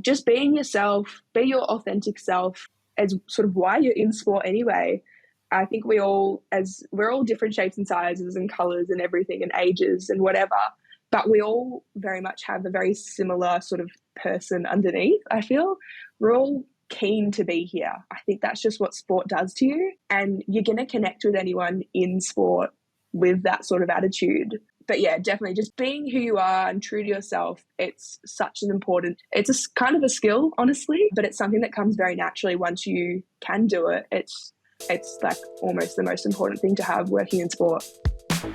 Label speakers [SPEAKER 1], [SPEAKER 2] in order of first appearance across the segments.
[SPEAKER 1] just being yourself, be your authentic self as sort of why you're in sport anyway. I think we're all different shapes and sizes and colours and everything and ages and whatever, but we all very much have a very similar sort of person underneath. I feel we're all keen to be here. I think that's just what sport does to you, and you're going to connect with anyone in sport with that sort of attitude. But yeah, definitely just being who you are and true to yourself. It's it's a kind of a skill, honestly, but it's something that comes very naturally once you can do it. It's like almost the most important thing to have working in sport.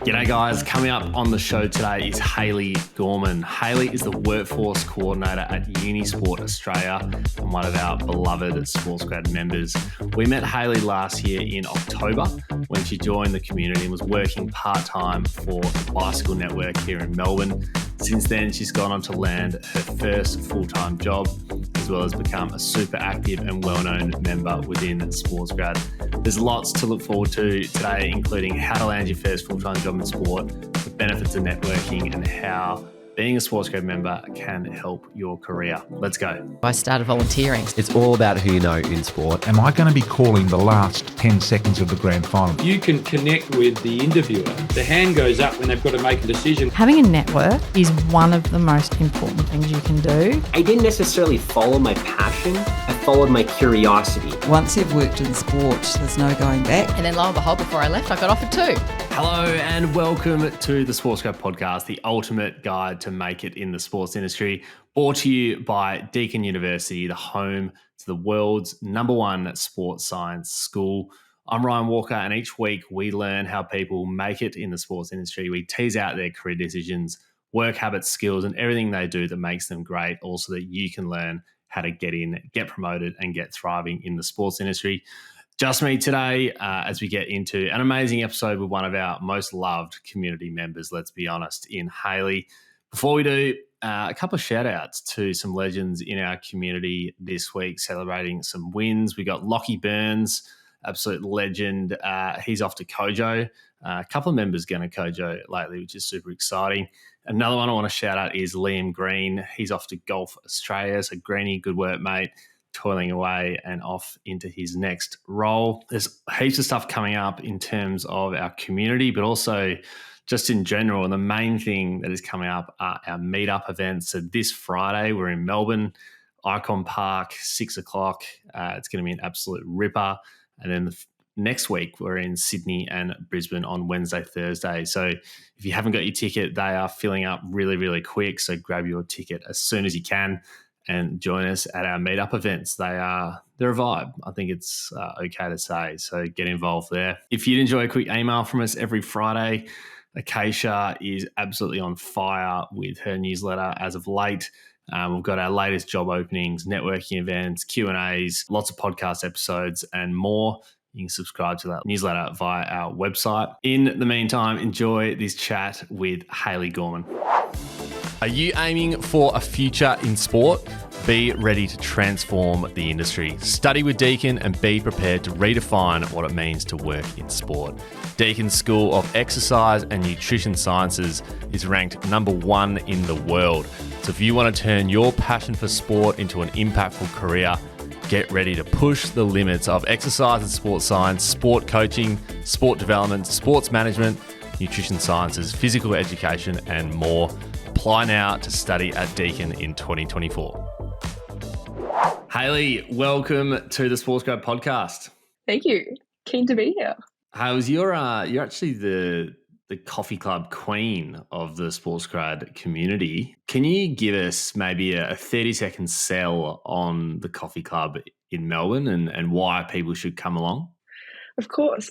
[SPEAKER 2] G'day guys, coming up on the show today is Hayley Gorman. Hayley is the Workforce Coordinator at UniSport Australia and one of our beloved SportsGrad members. We met Hayley last year in October when she joined the community and was working part-time for the Bicycle Network here in Melbourne. Since then, she's gone on to land her first full-time job, as well as become a super active and well-known member within SportsGrad. There's lots to look forward to today, including how to land your first full-time job in sport, the benefits of networking, and how being a SportsGrad member can help your career. Let's go.
[SPEAKER 3] I started volunteering.
[SPEAKER 4] It's all about who you know in sport.
[SPEAKER 5] Am I going to be calling the last 10 seconds of the grand final?
[SPEAKER 6] You can connect with the interviewer. The hand goes up when they've got to make a decision.
[SPEAKER 7] Having a network is one of the most important things you can do.
[SPEAKER 8] I didn't necessarily follow my passion. I followed my curiosity.
[SPEAKER 9] Once you've worked in sport, there's no going back.
[SPEAKER 3] And then lo and behold, before I left, I got offered too.
[SPEAKER 2] Hello and welcome to the SportsGrad Podcast, the ultimate guide to make it in the sports industry, brought to you by Deakin University, the home to the world's #1 sports science school. I'm Ryan Walker, and each week we learn how people make it in the sports industry. We tease out their career decisions, work habits, skills, and everything they do that makes them great, also that you can learn how to get in, get promoted, and get thriving in the sports industry. Just me today as we get into an amazing episode with one of our most loved community members, let's be honest, in Hayley. Before we do, a couple of shout outs to some legends in our community this week celebrating some wins. We got Lockie Burns, absolute legend. He's off to Kojo. A couple of members going to Kojo lately, which is super exciting. Another one I want to shout out is Liam Green. He's off to Golf Australia. So Greenie, good work, mate. Toiling away and off into his next role. There's heaps of stuff coming up in terms of our community, but also just in general. And the main thing that is coming up are our meetup events. So this Friday, we're in Melbourne, Icon Park, 6 o'clock. It's going to be an absolute ripper. And then next week, we're in Sydney and Brisbane on Wednesday, Thursday. So if you haven't got your ticket, they are filling up really, really quick. So grab your ticket as soon as you can and join us at our meetup events. They're a vibe. I think it's okay to say. So get involved there. If you'd enjoy a quick email from us every Friday, Acacia is absolutely on fire with her newsletter as of late. We've got our latest job openings, networking events, Q&As, lots of podcast episodes and more. You can subscribe to that newsletter via our website. In the meantime, enjoy this chat with Hayley Gorman. Are you aiming for a future in sport? Be ready to transform the industry. Study with Deakin and be prepared to redefine what it means to work in sport. Deakin's School of Exercise and Nutrition Sciences is ranked #1 in the world. So if you want to turn your passion for sport into an impactful career, get ready to push the limits of exercise and sports science, sport coaching, sport development, sports management, nutrition sciences, physical education, and more. Apply now to study at Deakin in 2024. Hayley, welcome to the SportsGrad Podcast.
[SPEAKER 1] Thank you. Keen to be here.
[SPEAKER 2] How's you're actually the coffee club queen of the SportsGrad community. Can you give us maybe a 30-second sell on the coffee club in Melbourne and why people should come along?
[SPEAKER 1] Of course.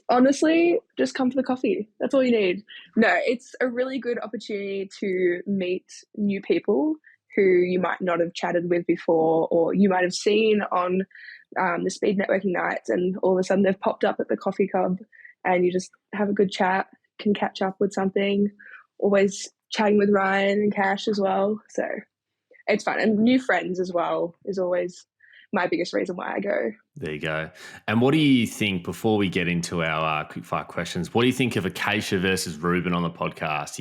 [SPEAKER 1] Honestly, just come for the coffee. That's all you need. No, it's a really good opportunity to meet new people who you might not have chatted with before, or you might have seen on the speed networking nights, and all of a sudden they've popped up at the coffee club and you just have a good chat, can catch up with something. Always chatting with Ryan and Cash as well. So it's fun. And new friends as well is always my biggest reason why I go.
[SPEAKER 2] There you go. And what do you think, before we get into our quickfire questions, what do you think of Acacia versus Ruben on the podcast?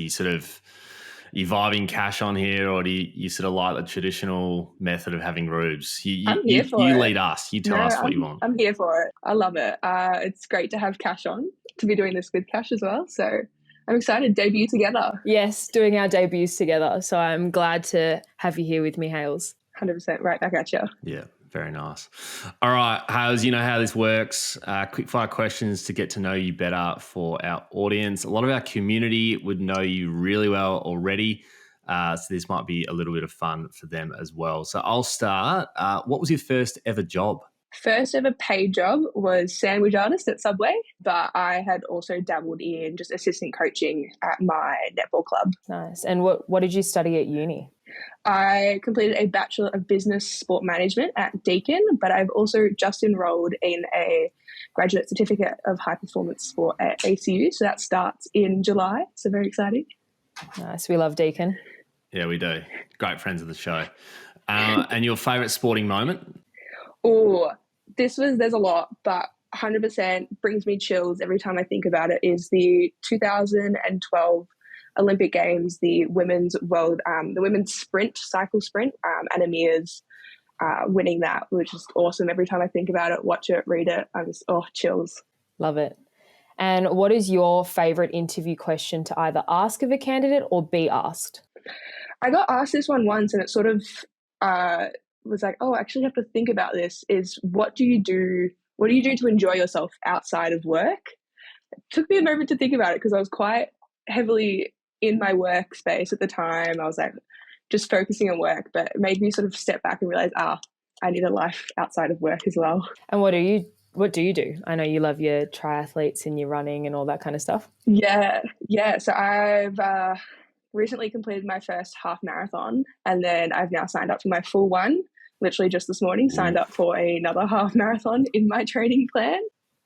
[SPEAKER 2] you vibing cash on here, or do you sort of like the traditional method of having rubes?
[SPEAKER 1] I'm here for it.
[SPEAKER 2] You lead us. You tell us what you want.
[SPEAKER 1] I'm here for it. I love it. It's great to have Cash on, to be doing this with Cash as well. So I'm excited. Debut together.
[SPEAKER 10] Yes, doing our debuts together. So I'm glad to have you here with me, Hales.
[SPEAKER 1] 100% right back at you.
[SPEAKER 2] Yeah, very nice. All right, Hales, you know how this works. Quick fire questions to get to know you better for our audience. A lot of our community would know you really well already. So this might be a little bit of fun for them as well. So I'll start. What was your first ever job?
[SPEAKER 1] First ever paid job was sandwich artist at Subway, but I had also dabbled in just assistant coaching at my netball club.
[SPEAKER 10] Nice. And what did you study at uni?
[SPEAKER 1] I completed a Bachelor of Business Sport Management at Deakin, but I've also just enrolled in a graduate certificate of high performance sport at ACU. So that starts in July. So very exciting.
[SPEAKER 10] Nice. We love Deakin.
[SPEAKER 2] Yeah, we do. Great friends of the show. And your favourite sporting moment?
[SPEAKER 1] Oh, there's a lot, but 100% brings me chills every time I think about it is the 2012 Olympic Games, the women's cycle sprint, Anna Meares winning that, which is awesome. Every time I think about it, watch it, read it, I'm just, chills.
[SPEAKER 10] Love it. And what is your favourite interview question to either ask of a candidate or be asked?
[SPEAKER 1] I got asked this one once and it sort of was like, I actually have to think about this, is what do you do to enjoy yourself outside of work? It took me a moment to think about it because I was quite heavily in my workspace at the time. I was like just focusing on work, but it made me sort of step back and realize, I need a life outside of work as well.
[SPEAKER 10] And what do you do? I know you love your triathletes and your running and all that kind of stuff.
[SPEAKER 1] Yeah. So I've recently completed my first half marathon, and then I've now signed up for my full one. Literally just this morning, signed up for another half marathon in my training plan.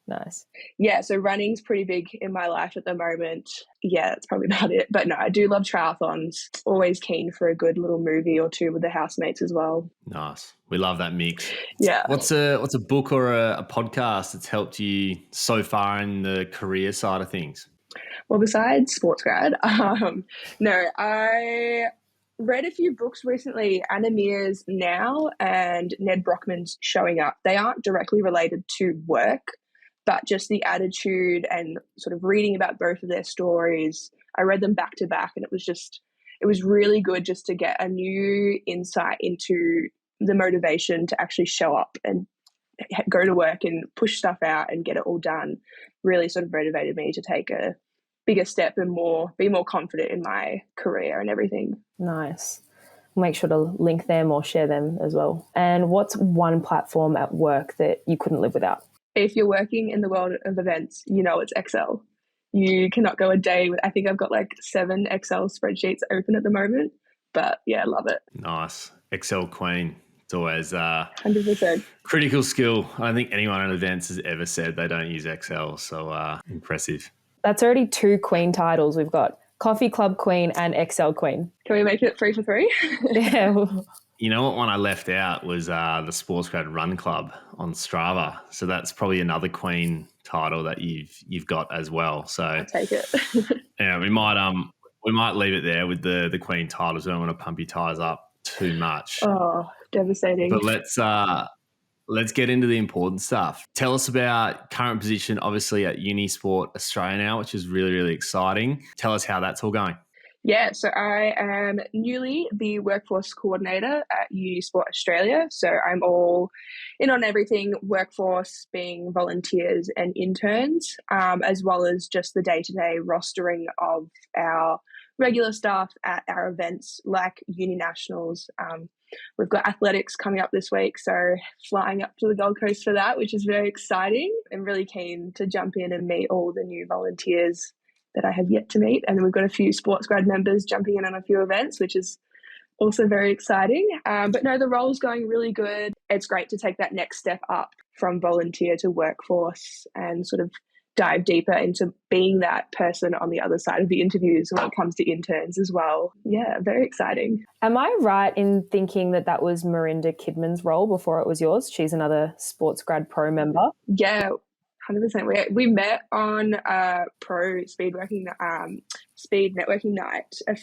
[SPEAKER 10] Nice.
[SPEAKER 1] Yeah, so running's pretty big in my life at the moment. Yeah, that's probably about it. But no, I do love triathlons. Always keen for a good little movie or two with the housemates as well.
[SPEAKER 2] Nice. We love that mix.
[SPEAKER 1] Yeah.
[SPEAKER 2] What's a book or a podcast that's helped you so far in the career side of things?
[SPEAKER 1] Well, besides SportsGrad, no, I read a few books recently, Anna Meares Now and Ned Brockman's Showing Up. They aren't directly related to work, but just the attitude and sort of reading about both of their stories. I read them back to back and it was really good just to get a new insight into the motivation to actually show up and go to work and push stuff out and get it all done. Really sort of motivated me to take a bigger step and be more confident in my career and everything.
[SPEAKER 10] Nice. We'll make sure to link them or share them as well. And what's one platform at work that you couldn't live without?
[SPEAKER 1] If you're working in the world of events, it's Excel. You cannot go a day I think I've got like 7 Excel spreadsheets open at the moment, but yeah, I love it.
[SPEAKER 2] Nice. Excel queen. It's always
[SPEAKER 1] 100%.
[SPEAKER 2] Critical skill. I don't think anyone in events has ever said they don't use Excel. So impressive.
[SPEAKER 10] That's already 2 queen titles. We've got Coffee Club Queen and Excel Queen.
[SPEAKER 1] Can we make it 3 for 3?
[SPEAKER 10] Yeah.
[SPEAKER 2] You know what one I left out was the SportsGrad Run Club on Strava. So that's probably another queen title that you've got as well. So
[SPEAKER 1] I'll take it.
[SPEAKER 2] Yeah, we might leave it there with the queen titles. I don't want to pump your tires up too much.
[SPEAKER 1] Oh, devastating.
[SPEAKER 2] But let's get into the important stuff. Tell us about current position, obviously at UniSport Australia now, which is really, really exciting. Tell us how that's all going.
[SPEAKER 1] Yeah, so I am newly the workforce coordinator at UniSport Australia. So I'm all in on everything, workforce being volunteers and interns, as well as just the day-to-day rostering of our regular staff at our events like Uni Nationals. We've got athletics coming up this week, so flying up to the Gold Coast for that, which is very exciting. I'm really keen to jump in and meet all the new volunteers that I have yet to meet. And then we've got a few SportsGrad members jumping in on a few events, which is also very exciting. But no, the role's going really good. It's great to take that next step up from volunteer to workforce and sort of dive deeper into being that person on the other side of the interviews when it comes to interns as well. Yeah, very exciting.
[SPEAKER 10] Am I right in thinking that was Mirinda Kidman's role before it was yours? She's another SportsGrad Pro member.
[SPEAKER 1] Yeah, 100%. We met on pro speed networking night a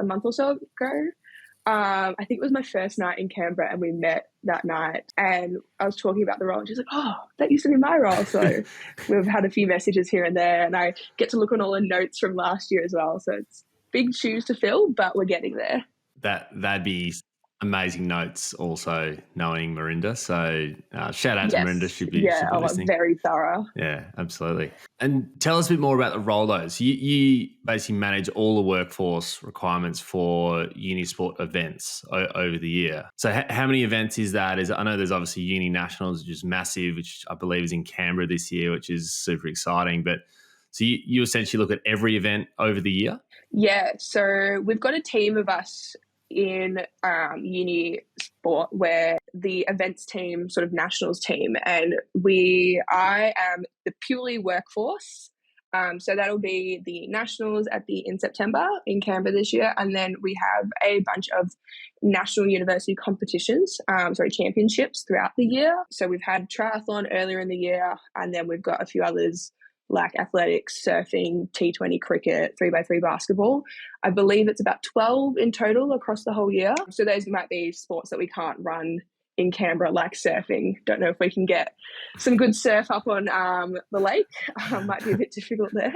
[SPEAKER 1] month or so ago. I think it was my first night in Canberra, and we met that night, and I was talking about the role, and she's like, oh, that used to be my role. So we've had a few messages here and there, and I get to look on all the notes from last year as well. So it's big shoes to fill, but we're getting there.
[SPEAKER 2] That'd be amazing notes also, knowing Marinda. So shout out to Marinda. She'd be listening.
[SPEAKER 1] Very thorough.
[SPEAKER 2] Yeah, absolutely. And tell us a bit more about the role though. So you basically manage all the workforce requirements for UniSport events over the year. So how many events is that? I know there's obviously Uni Nationals, which is massive, which I believe is in Canberra this year, which is super exciting. But so you essentially look at every event over the year? Yeah.
[SPEAKER 1] So we've got a team of us in UniSport, where the events team, sort of nationals team, and I am the purely workforce. So that'll be the nationals in September in Canberra this year, and then we have a bunch of national university competitions, championships throughout the year. So we've had triathlon earlier in the year, and then we've got a few others like athletics, surfing, T20 cricket, 3x3 basketball. I believe it's about 12 in total across the whole year. So those might be sports that we can't run in Canberra, like surfing. Don't know if we can get some good surf up on the lake. Might be a bit difficult there.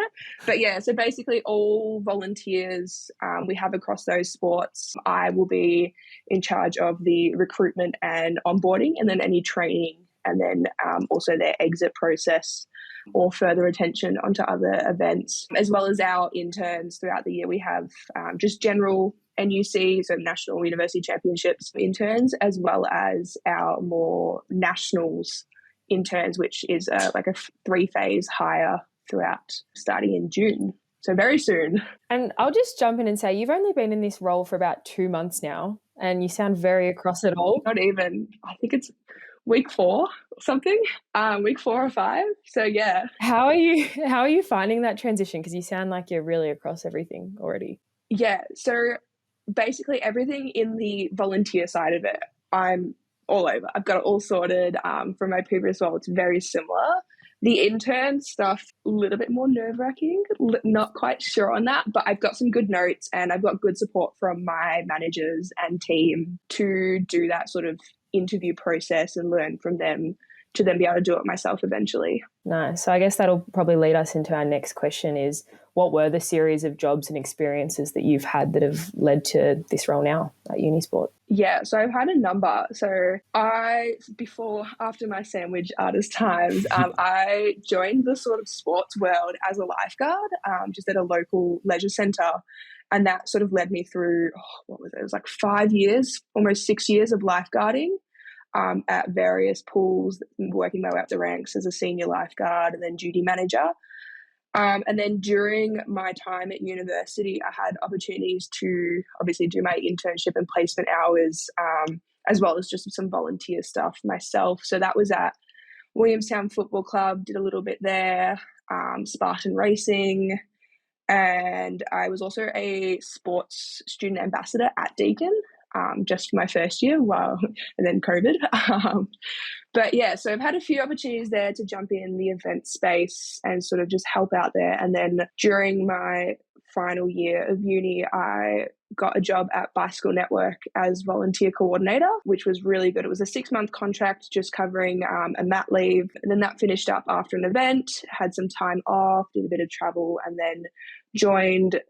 [SPEAKER 1] But yeah, so basically all volunteers we have across those sports. I will be in charge of the recruitment and onboarding, and then any training, and then also their exit process or further attention onto other events, as well as our interns throughout the year. We have just general NUC, so National University Championships interns, as well as our more nationals interns, which is like a 3-phase hire throughout starting in June. So very soon.
[SPEAKER 10] And I'll just jump in and say, you've only been in this role for about 2 months now, and you sound very across it all.
[SPEAKER 1] Not even. I think it's week 4 or something, week 4 or 5. So yeah.
[SPEAKER 10] How are you finding that transition? Because you sound like you're really across everything already.
[SPEAKER 1] Yeah. So basically everything in the volunteer side of it, I'm all over. I've got it all sorted. From my previous role, it's very similar. The intern stuff, a little bit more nerve-wracking. Not quite sure on that, but I've got some good notes, and I've got good support from my managers and team to do that sort of interview process and learn from them to then be able to do it myself eventually.
[SPEAKER 10] Nice. So I guess that'll probably lead us into our next question is, what were the series of jobs and experiences that you've had that have led to this role now at UniSport?
[SPEAKER 1] Yeah, so I've had a number. So after my sandwich artist times, I joined the sort of sports world as a lifeguard, just at a local leisure centre. And that sort of led me through, it was like 5 years, almost 6 years of lifeguarding at various pools, working my way up the ranks as a senior lifeguard and then duty manager. And then during my time at university, I had opportunities to obviously do my internship and placement hours, as well as just some volunteer stuff myself. So that was at Williamstown Football Club, did a little bit there, Spartan Racing, and I was also a sports student ambassador at Deakin, just for my first year, and then COVID. But yeah, so I've had a few opportunities there to jump in the event space and sort of just help out there. And then during my final year of uni, I got a job at Bicycle Network as volunteer coordinator, which was really good. It was a 6-month contract just covering a mat leave. And then that finished up after an event, had some time off, did a bit of travel, and then joined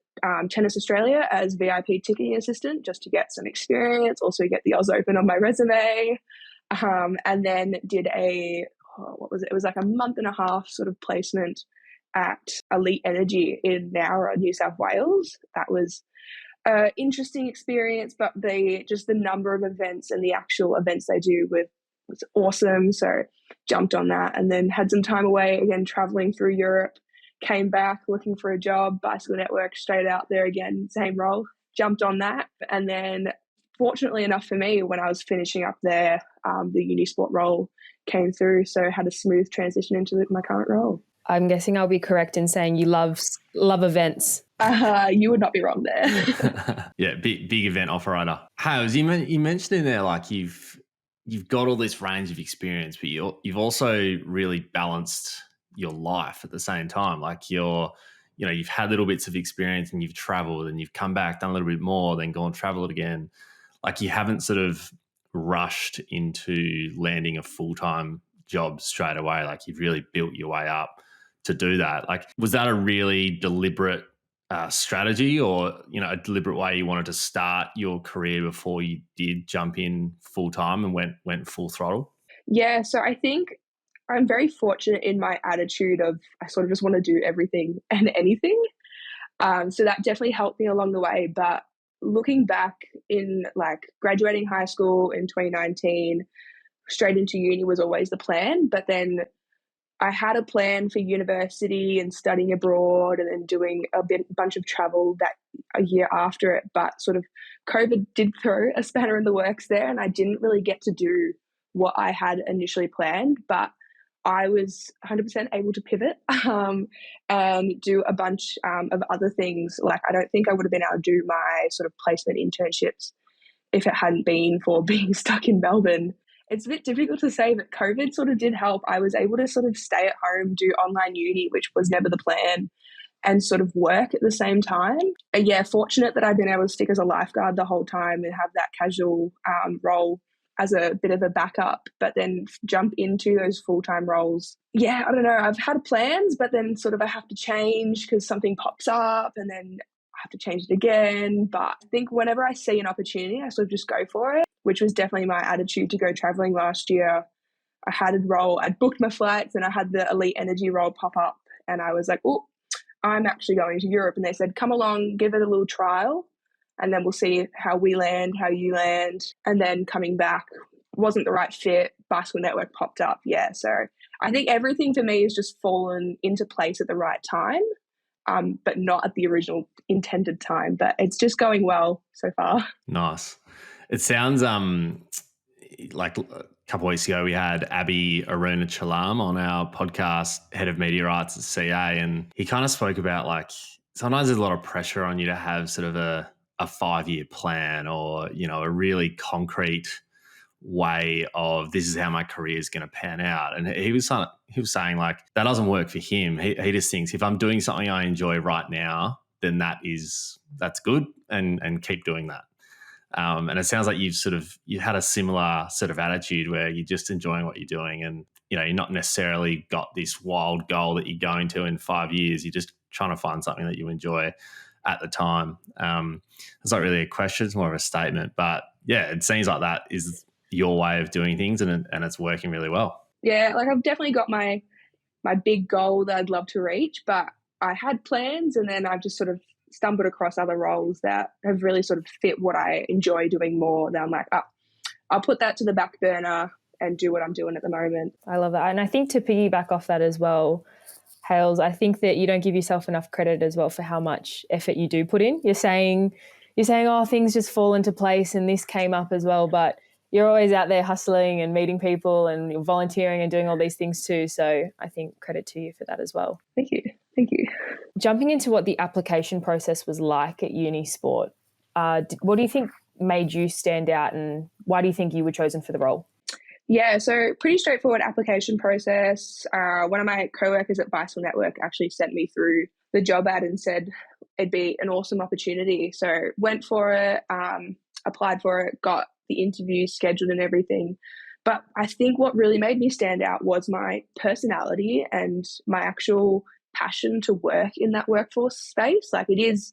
[SPEAKER 1] Tennis Australia as VIP ticketing assistant just to get some experience, also get the Oz Open on my resume. And then did it was like a month and a half sort of placement at Elite Energy in Nowra, New South Wales. That was an interesting experience, but the number of events and the actual events they do was awesome. So jumped on that, and then had some time away again, traveling through Europe, came back looking for a job, Bicycle Network, straight out there again, same role, jumped on that. And then fortunately enough for me, when I was finishing up there, the UniSport role came through, so had a smooth transition into my current role.
[SPEAKER 10] I'm guessing I'll be correct in saying you love events.
[SPEAKER 1] You would not be wrong there.
[SPEAKER 2] Yeah, big event operator. Hales, you mentioned in there like you've got all this range of experience, but you've also really balanced your life at the same time. Like you've had little bits of experience and you've traveled and you've come back, done a little bit more, then gone traveled again. Like you haven't sort of rushed into landing a full-time job straight away. Like you've really built your way up to do that. Like, was that a really deliberate strategy, or a deliberate way you wanted to start your career before you did jump in full-time and went full throttle?
[SPEAKER 1] Yeah, so I think I'm very fortunate in my attitude of I sort of just want to do everything and anything. So that definitely helped me along the way. But looking back in like graduating high school in 2019, straight into uni was always the plan. But then I had a plan for university and studying abroad and then doing a bunch of travel that a year after it. But sort of COVID did throw a spanner in the works there, and I didn't really get to do what I had initially planned. But I was 100% able to pivot and do a bunch of other things. Like I don't think I would have been able to do my sort of placement internships if it hadn't been for being stuck in Melbourne. It's a bit difficult to say, but COVID sort of did help. I was able to sort of stay at home, do online uni, which was never the plan, and sort of work at the same time. And yeah, fortunate that I've been able to stick as a lifeguard the whole time and have that casual role as a bit of a backup, but then jump into those full-time roles. Yeah, I don't know. I've had plans, but then sort of I have to change because something pops up and then I have to change it again. But I think whenever I see an opportunity, I sort of just go for it, which was definitely my attitude to go traveling last year. I had a role, I'd booked my flights and I had the Elite Energy role pop up and I was like, oh, I'm actually going to Europe. And they said, come along, give it a little trial. And then we'll see how we land, how you land. And then coming back wasn't the right fit. Bicycle Network popped up. Yeah. So I think everything for me has just fallen into place at the right time, but not at the original intended time. But it's just going well so far.
[SPEAKER 2] Nice. It sounds like a couple of weeks ago we had Abby Aruna-Chalam on our podcast, head of media rights at CA, and he kind of spoke about like sometimes there's a lot of pressure on you to have sort of a 5-year plan or, a really concrete way of this is how my career is going to pan out. And he was saying like that doesn't work for him. He just thinks if I'm doing something I enjoy right now, then that's good and keep doing that. And it sounds like you had a similar sort of attitude where you're just enjoying what you're doing and, you're not necessarily got this wild goal that you're going to in 5 years. You're just trying to find something that you enjoy at the time. It's not really a question, it's more of a statement. But yeah, it seems like that is your way of doing things and it's working really well.
[SPEAKER 1] Yeah, like I've definitely got my big goal that I'd love to reach, but I had plans and then I've just sort of stumbled across other roles that have really sort of fit what I enjoy doing more. That I'm like, I'll put that to the back burner and do what I'm doing at the moment.
[SPEAKER 10] I love that. And I think to piggyback off that as well, Hales, I think that you don't give yourself enough credit as well for how much effort you do put in. You're saying, oh, things just fall into place and this came up as well, but you're always out there hustling and meeting people and you're volunteering and doing all these things too. So I think credit to you for that as well.
[SPEAKER 1] Thank you.
[SPEAKER 10] Jumping into what the application process was like at UniSport, what do you think made you stand out and why do you think you were chosen for the role?
[SPEAKER 1] Yeah, so pretty straightforward application process. One of my co-workers at Bicycle Network actually sent me through the job ad and said it'd be an awesome opportunity. So went for it, applied for it, got the interview scheduled and everything. But I think what really made me stand out was my personality and my actual passion to work in that workforce space. Like it is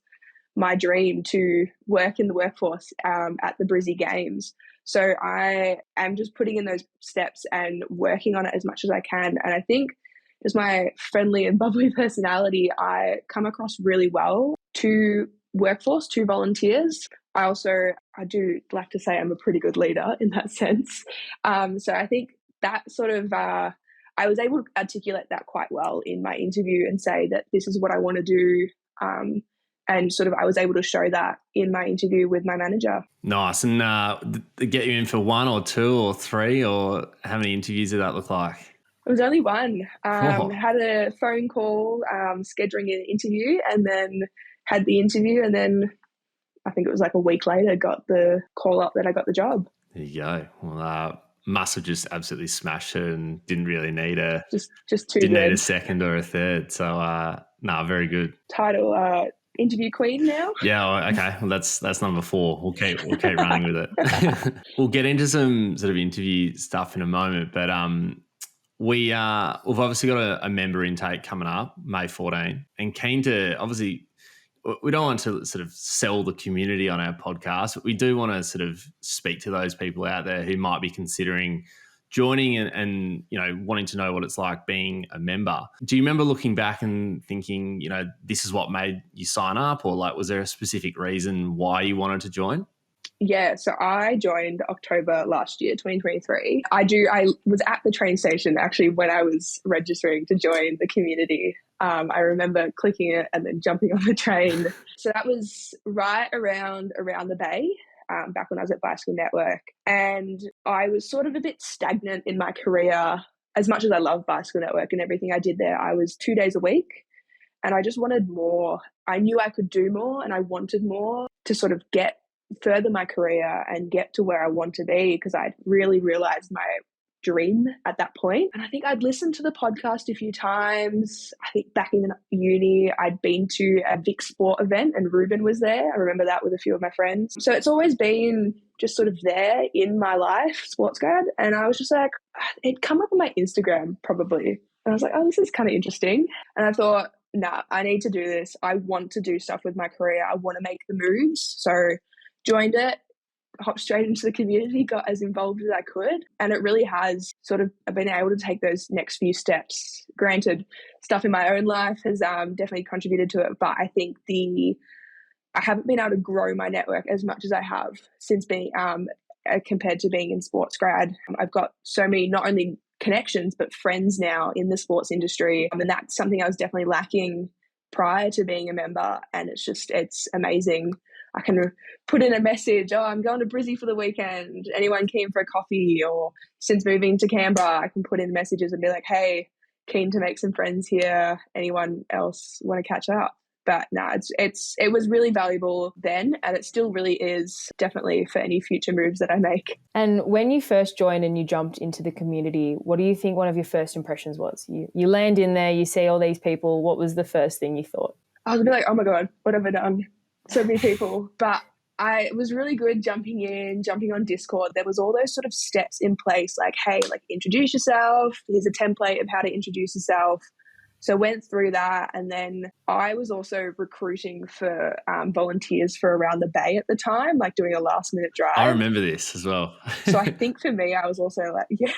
[SPEAKER 1] my dream to work in the workforce at the Brizzy Games. So I am just putting in those steps and working on it as much as I can. And I think just my friendly and bubbly personality, I come across really well to workforce, to volunteers. I do like to say I'm a pretty good leader in that sense. So I think that sort of, I was able to articulate that quite well in my interview and say that this is what I want to do. And sort of I was able to show that in my interview with my manager.
[SPEAKER 2] Nice. And get you in for 1 or 2 or 3 or how many interviews did that look like?
[SPEAKER 1] It was only one. Had a phone call scheduling an interview and then had the interview and then I think it was like a week later got the call up that I got the job.
[SPEAKER 2] There you go. Well, must have just absolutely smashed it and didn't really need
[SPEAKER 1] just too
[SPEAKER 2] didn't
[SPEAKER 1] good.
[SPEAKER 2] need a second or a third. So very good.
[SPEAKER 1] Title interview queen now.
[SPEAKER 2] Yeah, okay. Well, that's number 4. We'll keep running with it. We'll get into some sort of interview stuff in a moment, but we've obviously got a member intake coming up May 14, and keen to, obviously, we don't want to sort of sell the community on our podcast, but we do want to sort of speak to those people out there who might be considering joining and wanting to know what it's like being a member. Do you remember looking back and thinking, this is what made you sign up, or like was there a specific reason why you wanted to join?
[SPEAKER 1] Yeah, so I joined October last year, 2023. I was at the train station actually when I was registering to join the community. I remember clicking it and then jumping on the train. So that was right around the Bay, back when I was at Bicycle Network. And I was sort of a bit stagnant in my career. As much as I love Bicycle Network and everything I did there, I was 2 days a week and I just wanted more. I knew I could do more and I wanted more to sort of further my career and get to where I want to be, because I'd really realized my dream at that point. And I think I'd listened to the podcast a few times. I think back in uni, I'd been to a Vic Sport event and Ruben was there. I remember that with a few of my friends. So it's always been just sort of there in my life, SportsGrad. And I was just like, it'd come up on my Instagram probably. And I was like, oh, this is kind of interesting. And I thought, nah, I need to do this. I want to do stuff with my career. I want to make the moves. So joined it, hopped straight into the community, got as involved as I could. And it really has sort of been able to take those next few steps. Granted, stuff in my own life has definitely contributed to it, but I think I haven't been able to grow my network as much as I have since being compared to being in SportsGrad. I've got so many, not only connections, but friends now in the sports industry. And that's something I was definitely lacking prior to being a member. And it's amazing. I can put in a message, I'm going to Brizzy for the weekend. Anyone keen for a coffee? Or since moving to Canberra, I can put in messages and be like, hey, keen to make some friends here. Anyone else want to catch up? But no, it was really valuable then, and it still really is, definitely for any future moves that I make.
[SPEAKER 10] And when you first joined and you jumped into the community, what do you think one of your first impressions was? You land in there, you see all these people. What was the first thing you thought? I was like, oh my God, what have I done? So many people. But it was really good jumping on Discord. There was all those sort of steps in place, like, hey, like introduce yourself. Here's a template of how to introduce yourself. So went through that, and then I was also recruiting for volunteers for Around the Bay at the time, like doing a last-minute drive.
[SPEAKER 2] I remember this as well.
[SPEAKER 1] So I think for me, I was also like, yeah,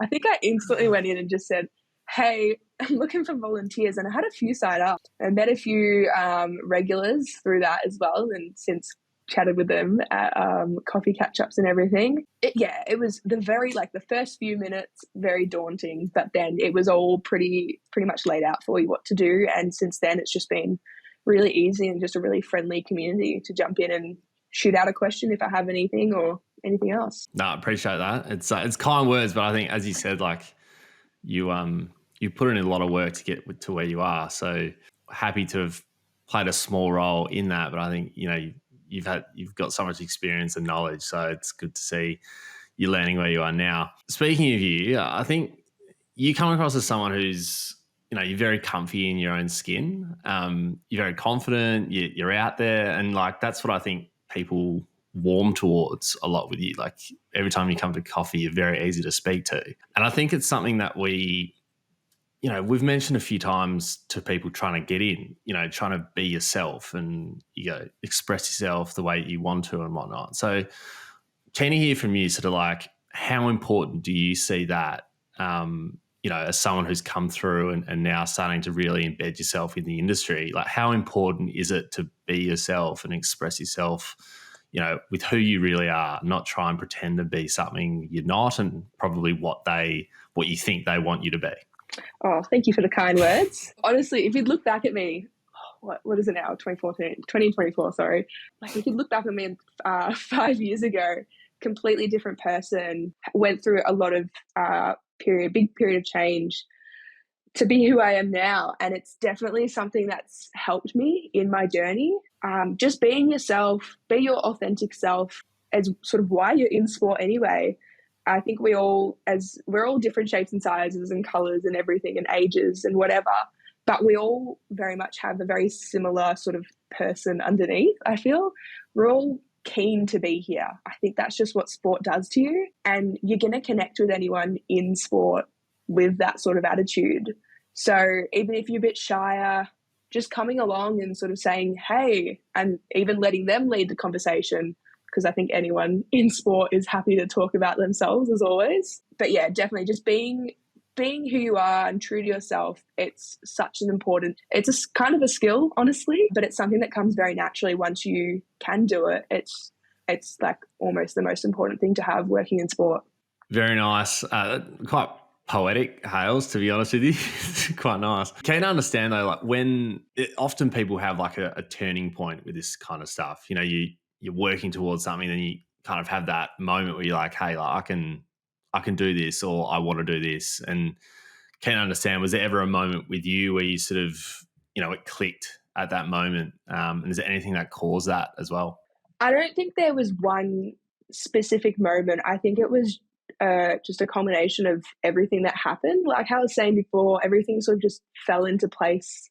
[SPEAKER 1] I think I instantly went in and just said, hey, I'm looking for volunteers. And I had a few sign up and met a few regulars through that as well, and since chatted with them at coffee catch-ups and everything. It was the first few minutes very daunting, but then it was all pretty much laid out for you what to do. And since then, it's just been really easy and just a really friendly community to jump in and shoot out a question if I have anything or anything else. No,
[SPEAKER 2] I appreciate that. It's kind words, but I think, as you said, like you put in a lot of work to get to where you are. So happy to have played a small role in that, but I think you've got so much experience and knowledge, so it's good to see you landing where you are now. Speaking of you, I think you come across as someone who's, you're very comfy in your own skin. You're very confident. You're out there, and like that's what I think people warm towards a lot with you. Like every time you come to coffee, you're very easy to speak to, and I think it's something that we've mentioned a few times to people trying to get in, trying to be yourself and, express yourself the way you want to and whatnot. So can you hear from you sort of like, how important do you see that, as someone who's come through and now starting to really embed yourself in the industry? Like how important is it to be yourself and express yourself, with who you really are, not try and pretend to be something you're not, and probably what you think they want you to be?
[SPEAKER 1] Oh, thank you for the kind words. Honestly, if you'd look back at me, what is it now? 2024, sorry. Like if you'd look back at me 5 years ago, completely different person, went through a lot of big period of change to be who I am now. And it's definitely something that's helped me in my journey. Just being yourself, be your authentic self, as sort of why you're in sport anyway. I think we're all different shapes and sizes and colours and everything and ages and whatever, but we all very much have a very similar sort of person underneath. I feel we're all keen to be here. I think that's just what sport does to you, and you're going to connect with anyone in sport with that sort of attitude. So even if you're a bit shyer, just coming along and sort of saying, hey, and even letting them lead the conversation, because I think anyone in sport is happy to talk about themselves as always. But yeah, definitely just being who you are and true to yourself. It's such an important, it's a kind of a skill, honestly, but it's something that comes very naturally once you can do it. It's like almost the most important thing to have working in sport.
[SPEAKER 2] Very nice. Quite poetic, Hales, to be honest with you. It's quite nice. Can you understand though, like often people have like a turning point with this kind of stuff. You know, you're working towards something, then you kind of have that moment where you're like, hey, like I can do this, or I want to do this. And can you understand, was there ever a moment with you where you sort of, you know, it clicked at that moment? And is there anything that caused that as well?
[SPEAKER 1] I don't think there was one specific moment. I think it was just a combination of everything that happened. Like how I was saying before, everything sort of just fell into place.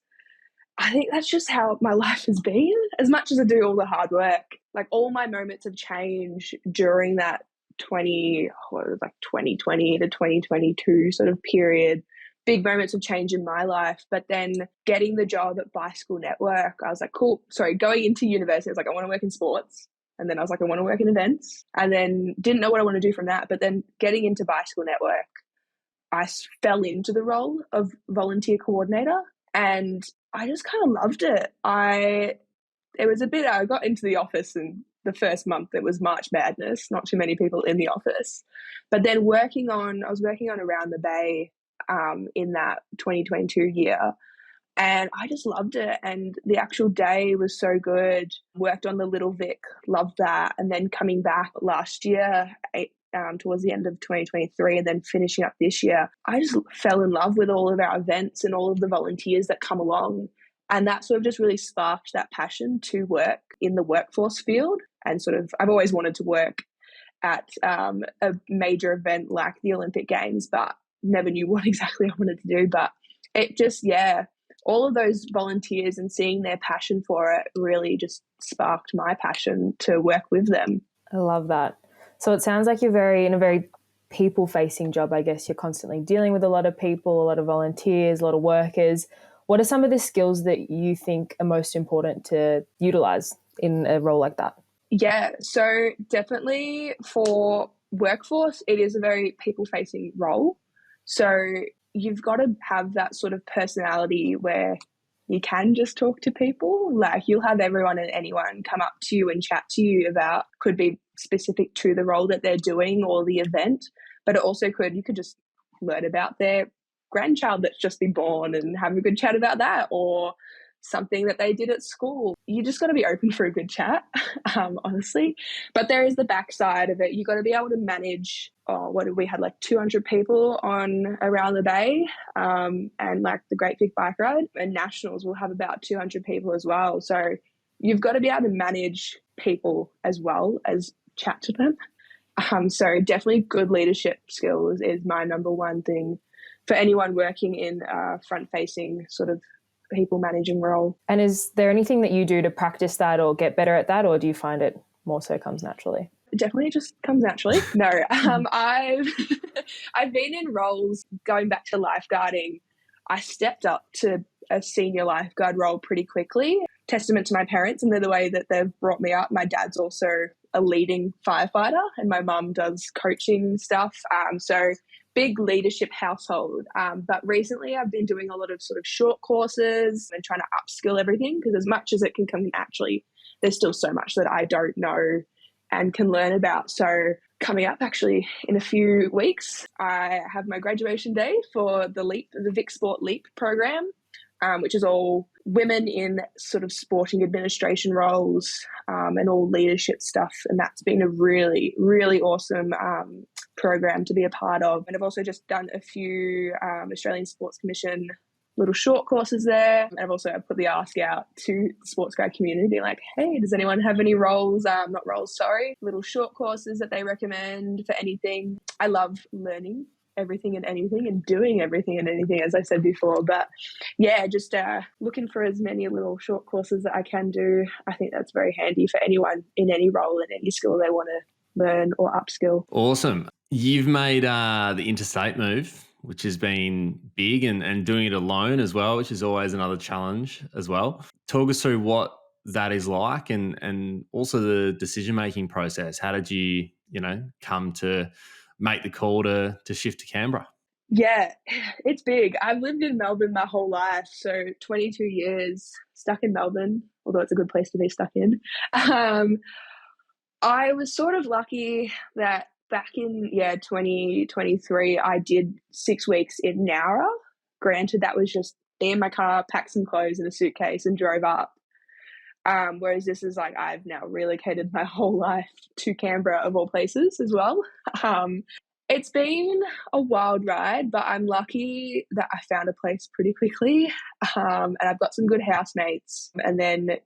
[SPEAKER 1] I think that's just how my life has been, as much as I do all the hard work. Like all my moments of change during that 2020 to 2022 sort of period, big moments of change in my life. But then getting the job at Bicycle Network, I was like, cool. Sorry, going into university, I was like, I want to work in sports. And then I was like, I want to work in events. And then didn't know what I want to do from that. But then getting into Bicycle Network, I fell into the role of volunteer coordinator. And I just kind of loved it. I got into the office, and the first month it was March Madness, not too many people in the office. But then I was working on Around the Bay in that 2022 year. And I just loved it. And the actual day was so good. Worked on the Little Vic, loved that. And then coming back last year, towards the end of 2023, and then finishing up this year, I just fell in love with all of our events and all of the volunteers that come along. And that sort of just really sparked that passion to work in the workforce field. And sort of, I've always wanted to work at a major event like the Olympic Games, but never knew what exactly I wanted to do. But it just, all of those volunteers and seeing their passion for it really just sparked my passion to work with them.
[SPEAKER 10] I love that. So it sounds like you're in a very people-facing job, I guess. You're constantly dealing with a lot of people, a lot of volunteers, a lot of workers. What are some of the skills that you think are most important to utilise in a role like that?
[SPEAKER 1] Yeah, so definitely for workforce, it is a very people-facing role. So you've got to have that sort of personality where you can just talk to people. Like you'll have everyone and anyone come up to you and chat to you about, could be specific to the role that they're doing or the event, but it also you could just learn about their grandchild that's just been born and have a good chat about that, or something that they did at school. You just got to be open for a good chat, honestly. But there is the backside of it. You got to be able to manage, we had like 200 people on Around the Bay, and like the Great Big Bike Ride, and Nationals will have about 200 people as well. So you've got to be able to manage people as well as chat to them. So definitely good leadership skills is my number one thing for anyone working in a front-facing sort of people managing role.
[SPEAKER 10] And is there anything that you do to practice that or get better at that, or do you find it more so comes naturally?
[SPEAKER 1] It definitely just comes naturally. No, I've been in roles going back to lifeguarding. I stepped up to a senior lifeguard role pretty quickly. Testament to my parents and the way that they've brought me up. My dad's also a leading firefighter and my mum does coaching stuff. So big leadership household. But recently I've been doing a lot of sort of short courses and trying to upskill everything, because as much as it can come naturally, there's still so much that I don't know and can learn about. So coming up actually in a few weeks, I have my graduation day for the Vic Sport LEAP program, which is all women in sort of sporting administration roles and all leadership stuff. And that's been a really, really awesome program to be a part of. And I've also just done a few Australian Sports Commission little short courses there. And I've also put the ask out to the SportsGrad community, being like, hey, does anyone have any little short courses that they recommend for anything. I love learning everything and anything and doing everything and anything, as I said before. But yeah, just looking for as many little short courses that I can do. I think that's very handy for anyone in any role and any skill they want to learn or upskill.
[SPEAKER 2] Awesome. You've made the interstate move, which has been big, and doing it alone as well, which is always another challenge as well. Talk us through what that is like and also the decision-making process. How did you come to make the call to shift to Canberra?
[SPEAKER 1] Yeah, it's big. I've lived in Melbourne my whole life, so 22 years stuck in Melbourne, although it's a good place to be stuck in. I was sort of lucky that back in 2023, I did 6 weeks in Nowra. Granted, that was just me in my car, packed some clothes in a suitcase and drove up. Whereas this is like I've now relocated my whole life to Canberra, of all places, as well. It's been a wild ride, but I'm lucky that I found a place pretty quickly, and I've got some good housemates. And then,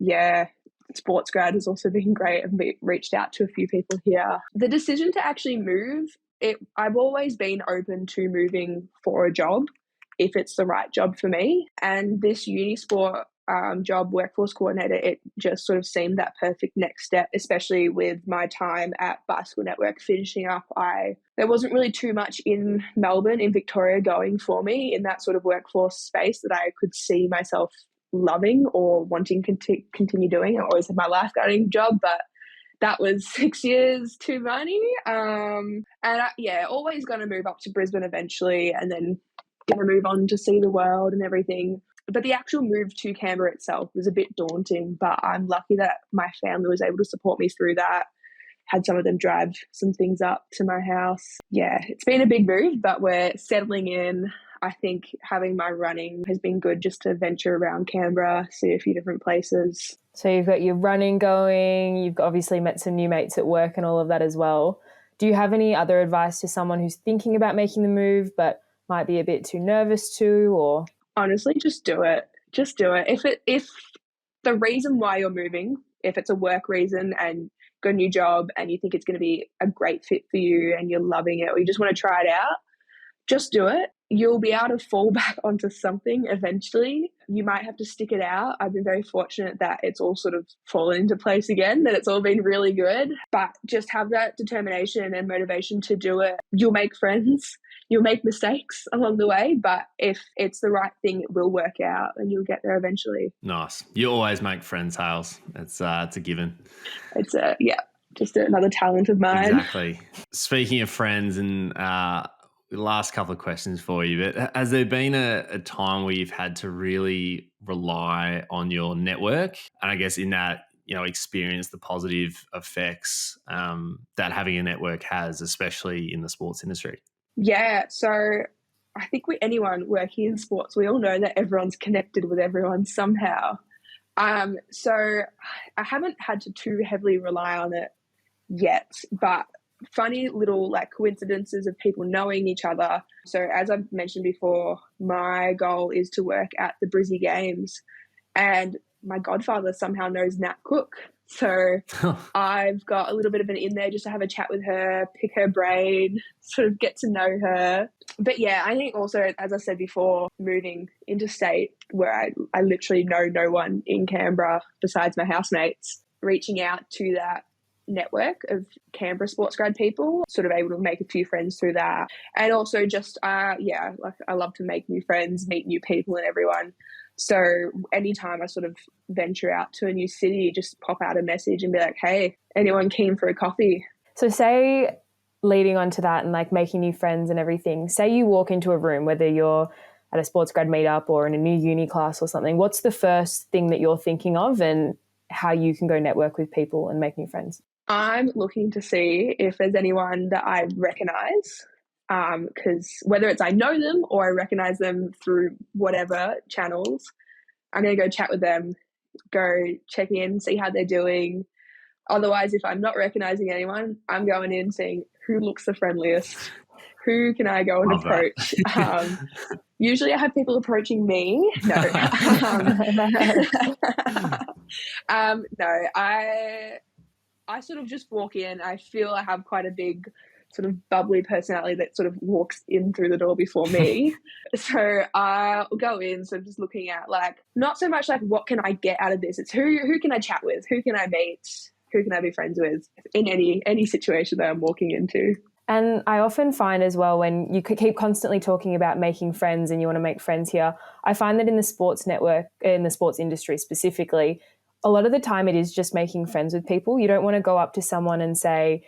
[SPEAKER 1] SportsGrad has also been great. I've reached out to a few people here. The decision to actually move, I've always been open to moving for a job if it's the right job for me. And this UniSport job, workforce coordinator, it just sort of seemed that perfect next step, especially with my time at Bicycle Network finishing up. There wasn't really too much in Melbourne, in Victoria, going for me in that sort of workforce space that I could see myself loving or wanting to continue doing. I always had my lifeguarding job, but that was 6 years too many. Always going to move up to Brisbane eventually, and then going to move on to see the world and everything. But the actual move to Canberra itself was a bit daunting, but I'm lucky that my family was able to support me through that. Had some of them drive some things up to my house. Yeah, it's been a big move, but we're settling in. I think having my running has been good, just to venture around Canberra, see a few different places.
[SPEAKER 10] So you've got your running going, you've obviously met some new mates at work and all of that as well. Do you have any other advice to someone who's thinking about making the move but might be a bit too nervous to, or?
[SPEAKER 1] Honestly, just do it. Just do it. If the reason why you're moving, if it's a work reason and got a new job and you think it's going to be a great fit for you and you're loving it, or you just want to try it out, just do it. You'll be able to fall back onto something eventually. You might have to stick it out. I've been very fortunate that it's all sort of fallen into place again, that it's all been really good. But just have that determination and motivation to do it. You'll make friends. You'll make mistakes along the way, but if it's the right thing, it will work out and you'll get there eventually.
[SPEAKER 2] Nice. You always make friends, Hales. It's a given.
[SPEAKER 1] It's just another talent of mine.
[SPEAKER 2] Exactly. Speaking of friends, and the last couple of questions for you, but has there been a time where you've had to really rely on your network? And I guess in that, experience the positive effects that having a network has, especially in the sports industry?
[SPEAKER 1] Yeah, so I think anyone working in sports, we all know that everyone's connected with everyone somehow. So I haven't had to too heavily rely on it yet, but funny little coincidences of people knowing each other. So as I've mentioned before, my goal is to work at the Brizzy Games, and my godfather somehow knows Nat Cook. So I've got a little bit of an in there just to have a chat with her, pick her brain, sort of get to know her. But yeah, I think also, as I said before, moving interstate where I literally know no one in Canberra besides my housemates, reaching out to that network of Canberra SportsGrad people, sort of able to make a few friends through that. And also just, I love to make new friends, meet new people and everyone. So anytime I sort of venture out to a new city, just pop out a message and be like, hey, anyone keen for a coffee?
[SPEAKER 10] So say, leading on to that and making new friends and everything, say you walk into a room, whether you're at a SportsGrad meetup or in a new uni class or something, what's the first thing that you're thinking of and how you can go network with people and make new friends?
[SPEAKER 1] I'm looking to see if there's anyone that I recognise, because whether it's I know them or I recognise them through whatever channels, I'm going to go chat with them, go check in, see how they're doing. Otherwise, if I'm not recognising anyone, I'm going in seeing who looks the friendliest, who can I go and
[SPEAKER 2] Love
[SPEAKER 1] approach? Usually I have people approaching me. No. No, I sort of just walk in. I feel I have quite a big sort of bubbly personality that sort of walks in through the door before me. So I'll go in, sort of just looking at like, not so much like what can I get out of this? It's who can I chat with? Who can I meet? Who can I be friends with in any situation that I'm walking into?
[SPEAKER 10] And I often find as well, when you keep constantly talking about making friends and you want to make friends here, I find that in the sports network, in the sports industry specifically, a lot of the time it is just making friends with people. You don't want to go up to someone and say,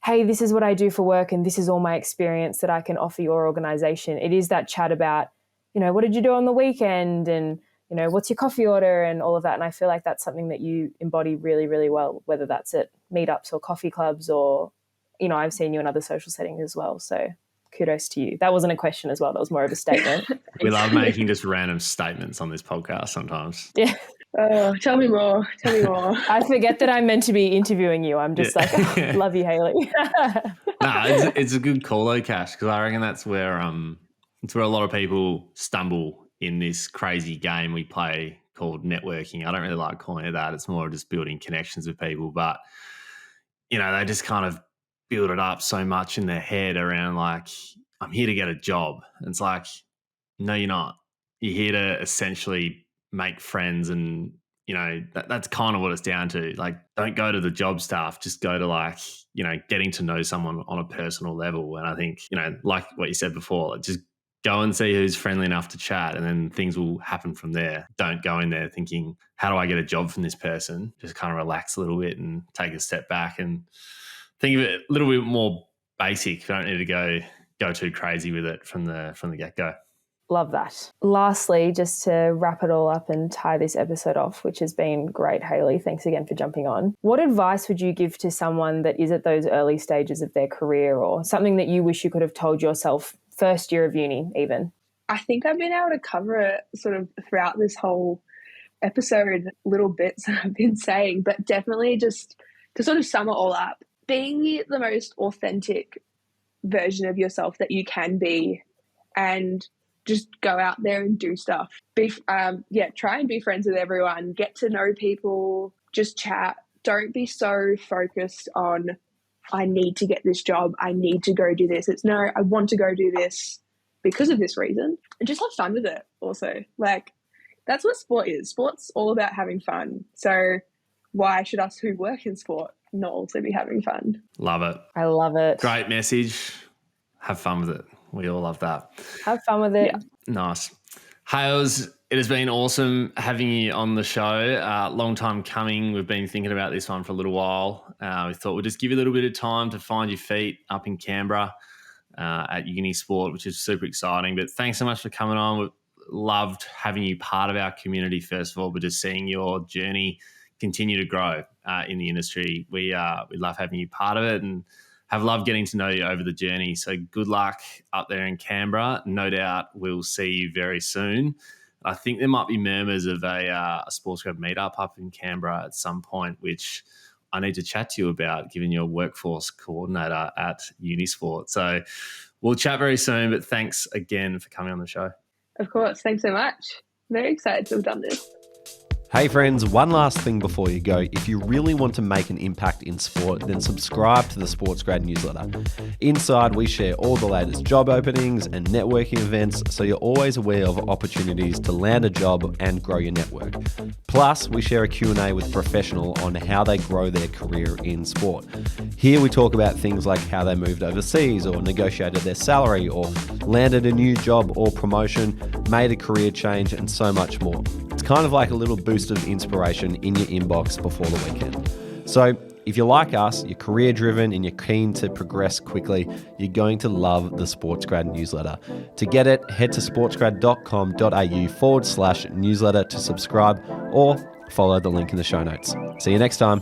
[SPEAKER 10] hey, this is what I do for work and this is all my experience that I can offer your organisation. It is that chat about, what did you do on the weekend and, what's your coffee order and all of that. And I feel like that's something that you embody really, really well, whether that's at meetups or coffee clubs or, I've seen you in other social settings as well. So kudos to you. That wasn't a question as well. That was more of a statement.
[SPEAKER 2] We love making just random statements on this podcast sometimes.
[SPEAKER 10] Yeah.
[SPEAKER 1] Oh, tell me more.
[SPEAKER 10] I forget that I'm meant to be interviewing you. I'm just love you, Hayley.
[SPEAKER 2] It's a good call though, Cash, because I reckon that's where a lot of people stumble in this crazy game we play called networking. I don't really like calling it that. It's more just building connections with people, but they just kind of build it up so much in their head around like, I'm here to get a job. And it's like, no, you're not. You're here to essentially make friends and, that's kind of what it's down to. Like, don't go to the job stuff. Just go to like, getting to know someone on a personal level. And I think, like what you said before, like just go and see who's friendly enough to chat and then things will happen from there. Don't go in there thinking, how do I get a job from this person? Just kind of relax a little bit and take a step back and think of it a little bit more basic. You don't need to go too crazy with it from the get-go.
[SPEAKER 10] Love that. Lastly, just to wrap it all up and tie this episode off, which has been great, Hayley. Thanks again for jumping on. What advice would you give to someone that is at those early stages of their career or something that you wish you could have told yourself first year of uni even?
[SPEAKER 1] I think I've been able to cover it sort of throughout this whole episode, little bits that I've been saying, but definitely just to sort of sum it all up, being the most authentic version of yourself that you can be and just go out there and do stuff. Try and be friends with everyone, get to know people, just chat. Don't be so focused on, I need to get this job, I need to go do this. It's no, I want to go do this because of this reason. And just have fun with it also. Like, that's what sport is. Sport's all about having fun. So why should us who work in sport not also be having fun?
[SPEAKER 2] Love it.
[SPEAKER 10] I love it.
[SPEAKER 2] Great message. Have fun with it. We all love that.
[SPEAKER 10] Have fun with it.
[SPEAKER 1] Yeah.
[SPEAKER 2] Nice. Hales, it has been awesome having you on the show. Long time coming. We've been thinking about this one for a little while. We thought we'd just give you a little bit of time to find your feet up in Canberra at UniSport, which is super exciting. But thanks so much for coming on. We've loved having you part of our community, first of all, but just seeing your journey continue to grow in the industry. We love having you part of it and have loved getting to know you over the journey. So good luck up there in Canberra. No doubt we'll see you very soon. I think there might be murmurs of a SportsGrad meetup up in Canberra at some point, which I need to chat to you about, given your workforce coordinator at UniSport. So we'll chat very soon, but thanks again for coming on the show.
[SPEAKER 1] Of course. Thanks so much. Very excited to have done this.
[SPEAKER 4] Hey friends, one last thing before you go. If you really want to make an impact in sport, then subscribe to the SportsGrad newsletter. Inside, we share all the latest job openings and networking events, so you're always aware of opportunities to land a job and grow your network. Plus, we share a Q&A with a professional on how they grow their career in sport. Here we talk about things like how they moved overseas or negotiated their salary or landed a new job or promotion, made a career change, and so much more. It's kind of like a little boost of inspiration in your inbox before the weekend. So if you're like us, you're career driven and you're keen to progress quickly, you're going to love the SportsGrad newsletter. To get it, head to sportsgrad.com.au/newsletter to subscribe or follow the link in the show notes. See you next time.